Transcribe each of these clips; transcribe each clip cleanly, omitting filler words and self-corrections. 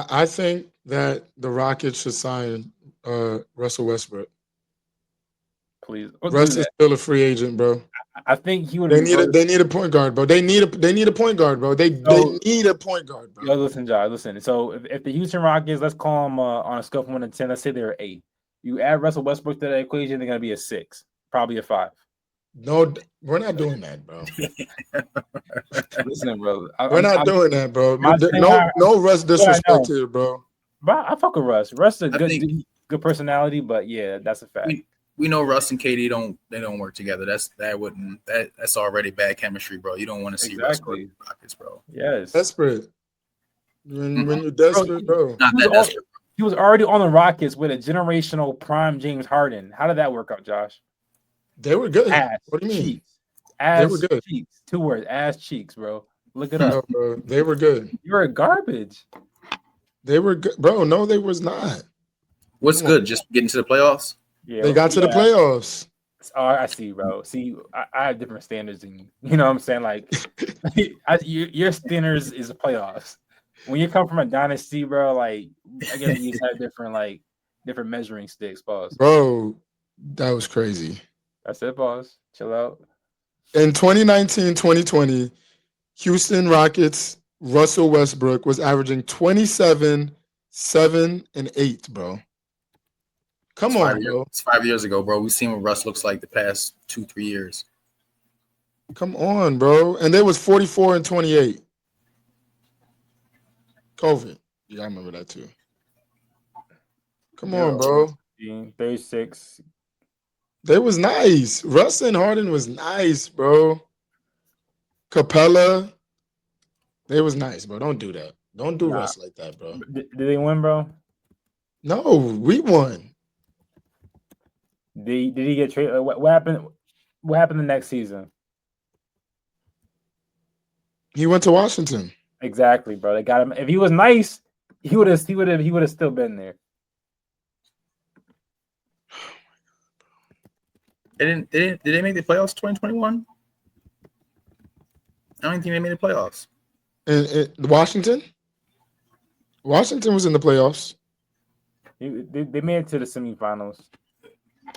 I think that the Rockets should sign Russell Westbrook. Please, do Russ is that. still a free agent, bro. I think he would They need a reverse. they need a point guard, bro. They need a point guard, bro. They So, need a point guard, bro. yo, listen, Josh, listen. So, if the Houston Rockets, let's call them on a scale from 1 to 10, let's say they're 8. You add Russell Westbrook to that equation, they're gonna be a 6, probably a 5. No, we're not doing that, bro. Listen, bro, We're not doing that, bro. I'm saying No Russ what I disrespect know. here, bro. But I fuck with Russ. Russ is a I good think dude, good personality, but yeah, that's a fact. we know Russ and KD don't work together. That's already bad chemistry, bro. You don't want to see Russ work with the Rockets, bro. Yes. Desperate. When you're desperate, bro. Not that desperate. He was already on the Rockets with a generational prime James Harden. How did that work out, Josh? They were good. Ass What do you mean? cheeks. Ass They were good. cheeks. 2 words. Ass cheeks, bro. Look it up. No, bro. They were good. You're a garbage. They were good, bro. No, they was not. What's good? Just getting to the playoffs? Yeah, They got to the playoffs. Oh, I see, bro. See, I have different standards than you. You know what I'm saying? Like, your standards is the playoffs. When you come from a dynasty, bro, like, I guess you just have different measuring sticks. Pause. Bro, that was crazy. That's it, pause. Chill out. In 2019-2020, Houston Rockets Russell Westbrook was averaging 27, 7, and 8, bro. Come on, bro. It's 5 years ago, bro. We've seen what Russ looks like the past 2-3 years. Come on, bro. And there was 44 and 28. COVID. Yeah, I remember that too. Come on, bro. 36. They was nice. Russ and Harden was nice, bro. Capella. They was nice, bro. Don't do that. Don't do Russ like that, bro. Did they win, bro? No, we won. Did he get traded? What happened? What happened the next season? He went to Washington. Exactly, bro. They got him. If he was nice, he would have still been there. Did they make the playoffs 2021? I don't think they made the playoffs. In Washington? Washington was in the playoffs. They made it to the semifinals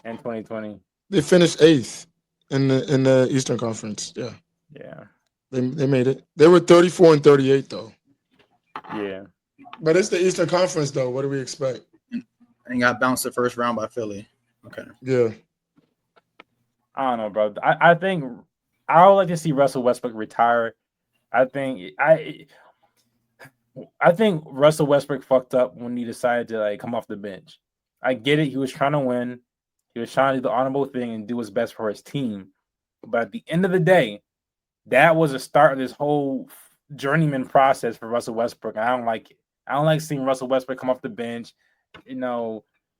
in 2020. They finished 8th in the Eastern Conference. Yeah. Yeah. They made it. They were 34 and 38 though. Yeah. But it's the Eastern Conference though. What do we expect? And got bounced the first round by Philly. Okay. Yeah. I don't know, bro. I think I would like to see Russell Westbrook retire. I think Russell Westbrook fucked up when he decided to like come off the bench. I get it. He was trying to win. He was trying to do the honorable thing and do his best for his team. But at the end of the day, that was the start of this whole journeyman process for Russell Westbrook. I don't like it. I don't like seeing Russell Westbrook come off the bench,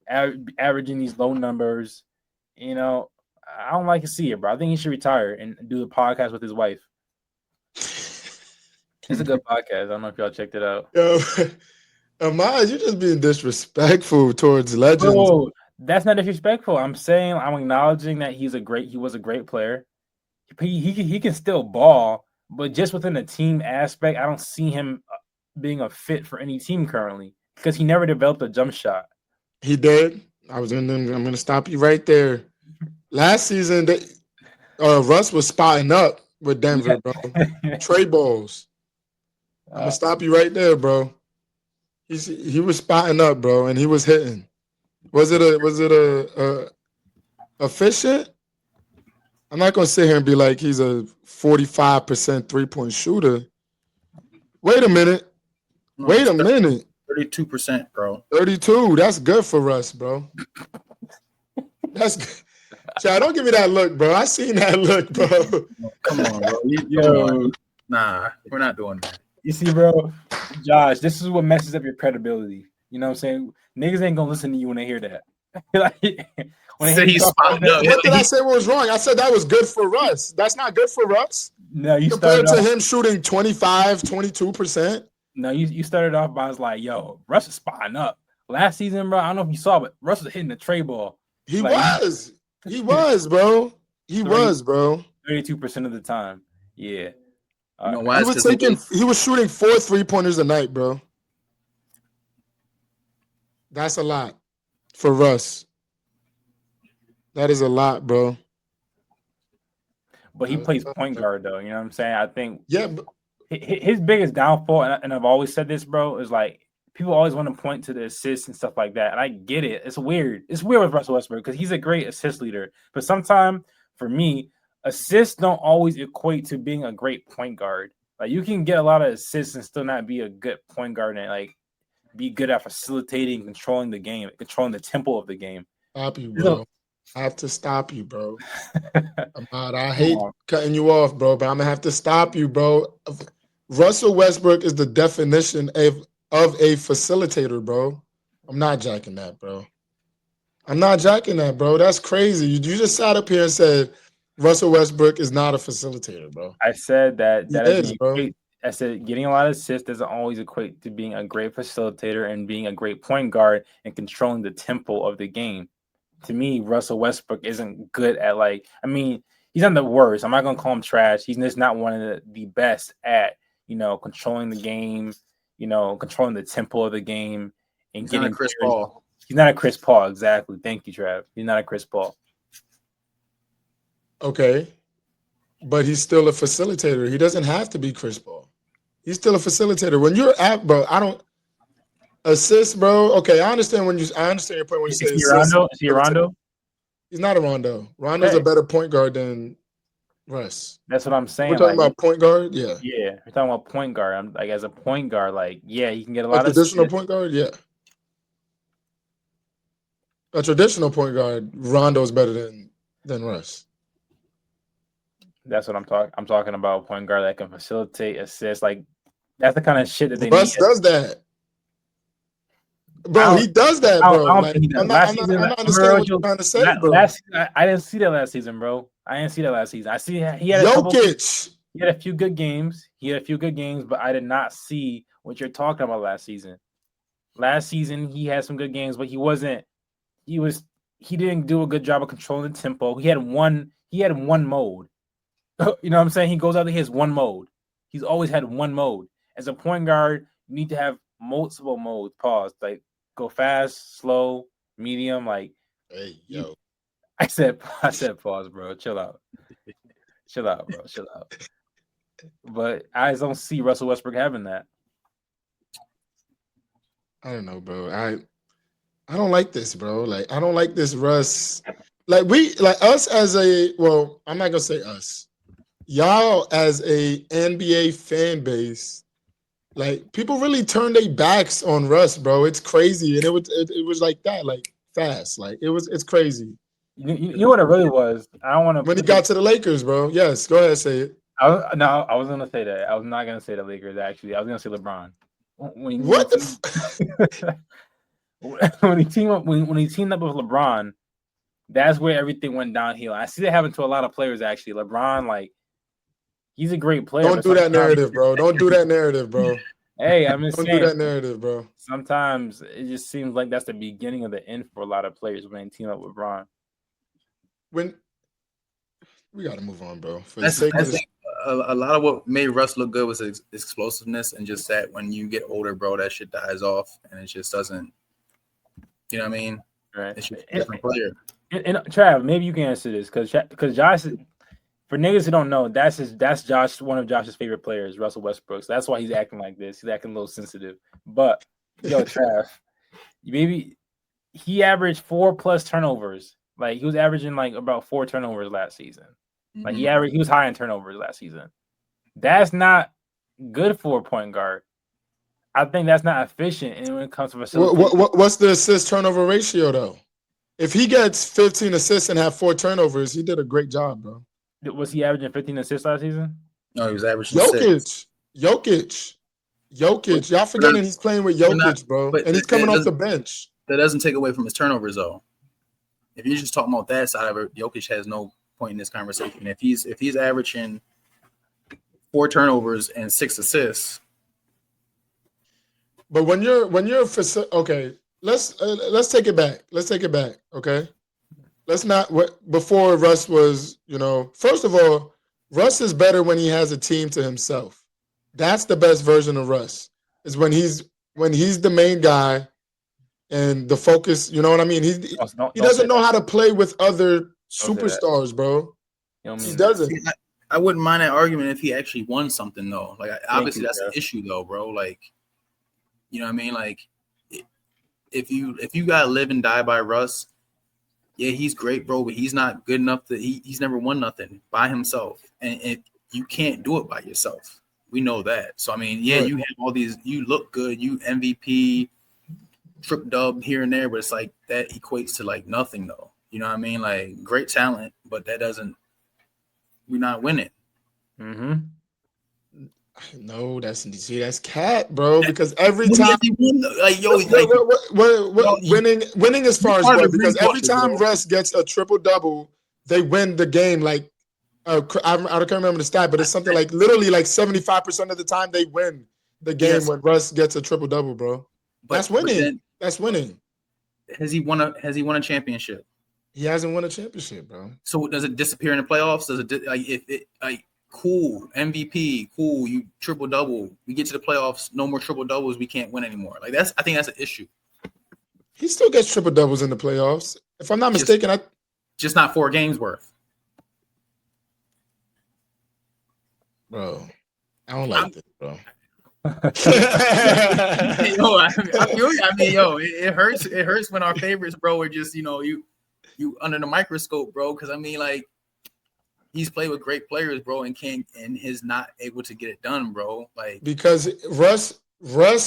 averaging these low numbers. I don't like to see it, bro. I think he should retire and do a podcast with his wife. It's a good podcast. I don't know if y'all checked it out. Yo, Amaz, you're just being disrespectful towards legends. Bro, that's not disrespectful. I'm acknowledging that he was a great player. He can still ball, but just within the team aspect, I don't see him being a fit for any team currently because he never developed a jump shot. He did. I'm going to stop you right there. Last season, Russ was spotting up with Denver, bro. Trade balls. I'm gonna stop you right there, bro. He was spotting up, bro, and he was hitting. Was it a efficient? I'm not gonna sit here and be like he's a 45% 3-point shooter. Wait a minute. 32%, bro. 32. That's good for us, bro. That's good. Chad, don't give me that look, bro. I seen that look, bro. Come on, bro. Yo, nah, we're not doing that. You see, bro, Josh, this is what messes up your credibility. You know what I'm saying? Niggas ain't gonna listen to you when they hear that. What did I say was wrong? I said that was good for Russ. That's not good for Russ. No, you compared to him shooting 25, 22%. No, you started off by like, yo, Russ is spotting up. Last season, bro, I don't know if you saw, but Russ was hitting the tray ball. He was, bro. He was, bro. 32% of the time. Yeah. He was shooting 4 3-pointers a night, bro. That's a lot for Russ. That is a lot, bro. But he plays point guard, though. You know what I'm saying? I think Yeah, but his biggest downfall, and I've always said this, bro, is like people always want to point to the assists and stuff like that. And I get it. It's weird. It's weird with Russell Westbrook because he's a great assist leader. But sometimes, for me, assists don't always equate to being a great point guard. Like you can get a lot of assists and still not be a good point guard and like be good at facilitating, controlling the game, controlling the tempo of the game. stop you, bro. I have to stop you, bro. I hate cutting you off, bro, but I'm gonna have to stop you, bro. Russell Westbrook is the definition of a facilitator, bro. I'm not jacking that, bro. I'm not jacking that, bro. That's crazy. You just sat up here and said Russell Westbrook is not a facilitator, bro. I said that is, bro. I said getting a lot of assists doesn't always equate to being a great facilitator and being a great point guard and controlling the tempo of the game. To me, Russell Westbrook isn't good at he's not the worst. I'm not gonna call him trash. He's just not one of the best at controlling the game, controlling the tempo of the game and he's getting not a Chris Paul. He's not a Chris Paul, exactly. Thank you, Trav. He's not a Chris Paul. Okay, but he's still a facilitator. He doesn't have to be Chris Paul. He's still a facilitator. When you're at, bro, I don't. Assist, bro. Okay, I understand your point when you say assist. Is he a Rondo? He's not a Rondo. Rondo's a better point guard than Russ. That's what I'm saying. We're talking about point guard, yeah. Yeah, we're talking about point guard. I'm like as a point guard, he can get a lot of traditional point guard, yeah. A traditional point guard, Rondo's better than Russ. That's what I'm talking. I'm talking about a point guard that can facilitate, assist. Like that's the kind of shit that they Russ need. does that. Bro, he does that, bro. I'm not understanding what you're trying to say, bro. I didn't see that last season, bro. I didn't see that last season. I see he had he had a few good games. But I did not see what you're talking about last season. Last season, he had some good games, but he didn't do a good job of controlling the tempo. He had one mode. You know what I'm saying? He goes out there, he has one mode. He's always had one mode. As a point guard, you need to have multiple modes. Pause. Like go fast, slow, medium. Like, hey, yo. I said pause, bro. Chill out. Chill out, bro. Chill out. But I just don't see Russell Westbrook having that. I don't know, bro. I don't like this, bro. Like, I don't like this Russ. Like us as I'm not gonna say us. Y'all as a NBA fan base. Like people really turned their backs on Russ, bro. It's crazy, and it was like that, like fast. Like it's crazy. You know what it really was? I don't want to. When he got to the Lakers, bro. Yes, go ahead, say it. I was gonna say that. I was not gonna say the Lakers. Actually, I was gonna say LeBron. When he teamed up with LeBron, that's where everything went downhill. I see that happen to a lot of players. Actually, LeBron, like. He's a great player. Don't do that narrative, bro. Don't do that narrative, bro. Hey, I'm just saying. Don't do that narrative, bro. Sometimes it just seems like that's the beginning of the end for a lot of players when they team up with Bron. When we got to move on, bro. A lot of what made Russ look good was his explosiveness, and just that when you get older, bro, that shit dies off, and it just doesn't. You know what I mean? Right. It's just a different player. And Trav, maybe you can answer this because Josh. For niggas who don't know, that's Josh, one of Josh's favorite players, Russell Westbrook. So that's why he's acting like this. He's acting a little sensitive. But yo, Trav, maybe he averaged 4+ turnovers. Like he was averaging like about 4 turnovers last season. Like he was high in turnovers last season. That's not good for a point guard. I think that's not efficient. And when it comes to facilitation, what's the assist turnover ratio though? If he gets 15 assists and have 4 turnovers, he did a great job, bro. Was he averaging 15 assists last season? No, he was averaging Jokic. Y'all forgetting he's playing with Jokic, bro. And he's coming off the bench. That doesn't take away from his turnovers, though. If you're just talking about that side of it, Jokic has no point in this conversation. If he's averaging 4 turnovers and 6 assists. But when you're okay, let's take it back. Okay. Let's not before Russ was, first of all, Russ is better when he has a team to himself. That's the best version of Russ. Is when he's the main guy and the focus. You know what I mean? He Don't say doesn't know that. how to play with other Don't say that. superstars, bro. You don't He mean doesn't. See, I wouldn't mind that argument if he actually won something though. Like obviously you, that's an Jeff. issue though, bro. Like, you know what I mean? Like if you gotta live and die by Russ, yeah, he's great, bro, but he's not good enough to he's never won nothing by himself. And you can't do it by yourself. We know that. So I mean, yeah, Right. you have all these, you look good, you MVP, trip dub here and there, but it's like that equates to like nothing though. You know what I mean? Like great talent, but that doesn't, we're not winning. Mm-hmm. No, that's cat, bro. Because every When time, has he won? Like yo, like what winning as far as part of what? the Because every greenwashing, time bro. Russ gets a triple double, they win the game. Like I can't remember the stat, but it's something like literally like 75% of the time they win the game Yes, when Russ gets a triple double, bro. That's but winning. then That's winning. has he won a championship? He hasn't won a championship, bro. So does it disappear in the playoffs? Does it like if it like cool MVP, cool, you triple double, we get to the playoffs, no more triple doubles, we can't win anymore. Like I think that's an issue. He still gets triple doubles in the playoffs. If I'm not Just- mistaken, Just not 4 games worth. bro, I don't like this, bro. Yo, I feel you. I mean, yo, it hurts. It hurts when our favorites, bro, are just you under the microscope, bro. Because I mean, like he's played with great players, bro, and is not able to get it done, bro. Like because Russ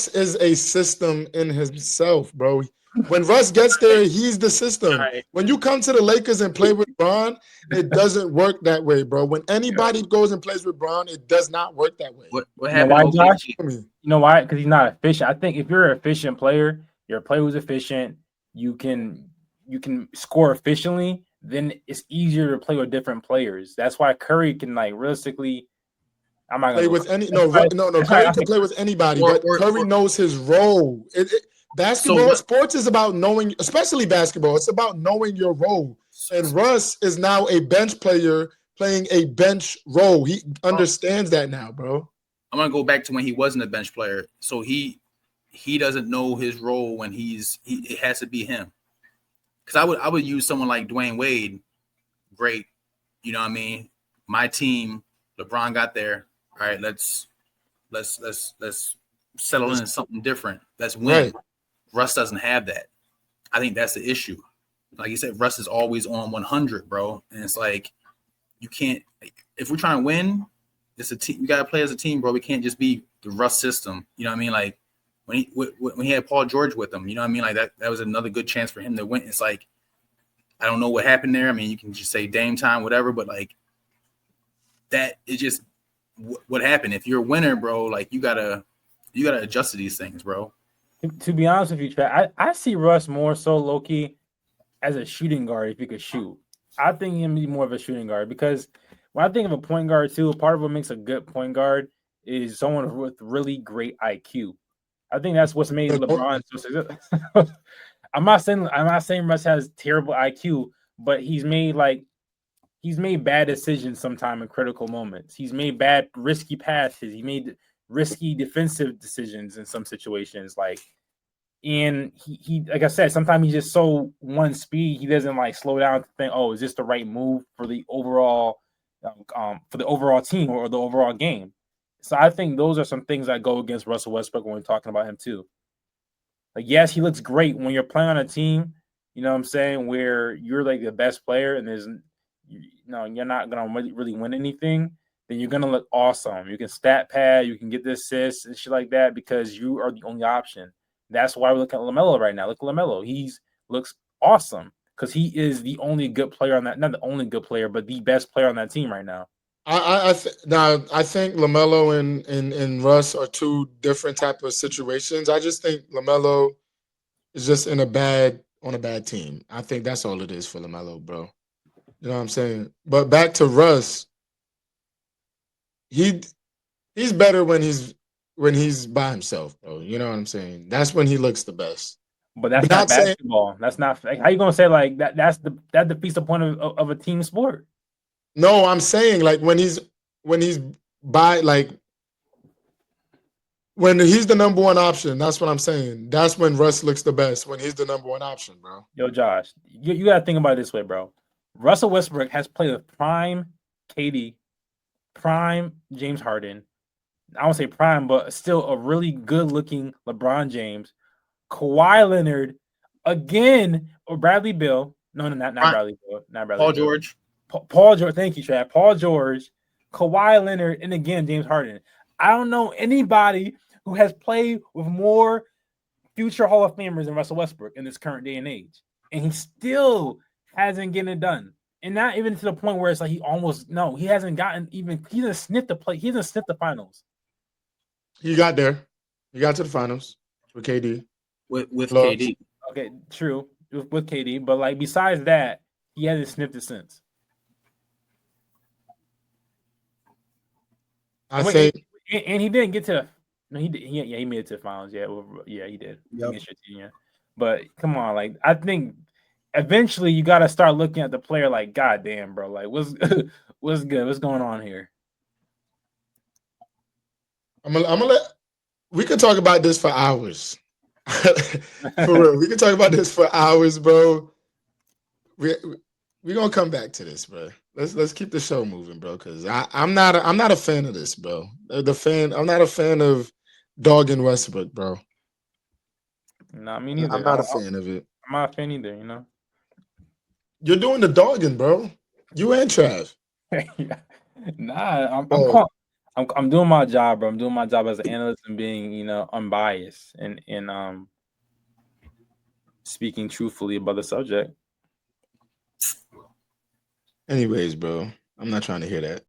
is a system in himself, bro. When Russ gets there, he's the system. Right. When you come to the Lakers and play with Bron, it doesn't work that way, bro. When anybody goes and plays with Bron, it does not work that way. what You know happened? why, to Josh? OKC? You know why? Because he's not efficient. I think if you're an efficient player, your play was efficient, you can score efficiently, then it's easier to play with different players. That's why Curry can like realistically. I'm not gonna Play go- with any That's why- no. that's why Curry I can think- play with anybody, Or- but or- Curry or- knows his role. Basketball, what- sports is about knowing, especially basketball. It's about knowing your role. And Russ is now a bench player playing a bench role. He understands that now, bro. I'm gonna go back to when he wasn't a bench player. So he doesn't know his role when it has to be him. Because I would use someone like Dwayne Wade. Great, you know what I mean. My team, LeBron got there. All right, let's settle into something different. Let's win. Right. Russ doesn't have that. I think that's the issue. Like you said, Russ is always on 100, bro. And it's like you can't. Like, if we're trying to win, it's a team. We gotta play as a team, bro. We can't just be the Russ system. You know what I mean? Like when he had Paul George with him, you know what I mean? Like that was another good chance for him to win. It's like I don't know what happened there. I mean, you can just say Dame time, whatever, but like that is just what happened. If you're a winner, bro, like you gotta adjust to these things, bro. To be honest with you, Trey, I see Russ more so low key as a shooting guard if he could shoot. I think he'd be more of a shooting guard because when I think of a point guard too, part of what makes a good point guard is someone with really great IQ. I think that's what's made LeBron so successful. I'm not saying Russ has terrible IQ, but he's made bad decisions sometime in critical moments. He's made bad risky passes. He made risky defensive decisions in some situations. And he like I said, sometimes he's just so one speed, he doesn't like slow down to think, oh, is this the right move for the overall team or the overall game? So I think those are some things that go against Russell Westbrook when we're talking about him too. Like, yes, he looks great when you're playing on a team, you know what I'm saying, where you're like the best player and you're not gonna really win anything, then you're gonna look awesome. You can stat pad, you can get the assists and shit like that because you are the only option. That's why we look at LaMelo right now. Look at LaMelo. He looks awesome because he is the only good player on that, not the only good player, but the best player on that team right now. I think LaMelo and Russ are two different type of situations. I just think LaMelo is just on a bad team. I think that's all it is for LaMelo, bro. You know what I'm saying? But back to Russ, he's better when he's by himself, bro. You know what I'm saying? That's when he looks the best. But that's not basketball. That's not how you gonna say like that. That defeats the point of a team sport. No, I'm saying like when he's by like When he's the number one option, that's what I'm saying. That's when Russ looks the best, when he's the number one option, bro. Yo, Josh, you got to think about it this way, bro. Russell Westbrook has played with prime KD, prime James Harden. I won't say prime, but still a really good-looking LeBron James, Kawhi Leonard, again, or Bradley Beal. No, not Bradley Beal. Not Bradley Paul Beal. George. Paul George. Thank you, Chad. Paul George, Kawhi Leonard, and again, James Harden. I don't know anybody who has played with more future Hall of Famers than Russell Westbrook in this current day and age. And he still hasn't getting it done. And not even to the point where it's like he hasn't gotten even, he hasn't sniffed the finals. He got there. He got to the finals with KD. With Loves. KD. Okay, true. With KD. But like besides that, he hasn't sniffed it since. I think and he didn't get to no, he did, he made it to the finals. Yeah, he did. Yep. But come on, like I think eventually you got to start looking at the player like, God damn, bro, like what's good? What's going on here? I'm gonna let. We could talk about this for hours. For real, we could talk about this for hours, bro. We're gonna come back to this, bro. Let's keep the show moving, bro. Because I'm not a fan of this, bro. I'm not a fan of dogging Westbrook, bro. No, me neither. I'm not a fan of it. I'm not a fan either. You know. You're doing the dogging, bro. You and Trav. Nah, Oh. I'm doing my job, bro. I'm doing my job as an analyst and being, unbiased and speaking truthfully about the subject. Anyways, bro, I'm not trying to hear that.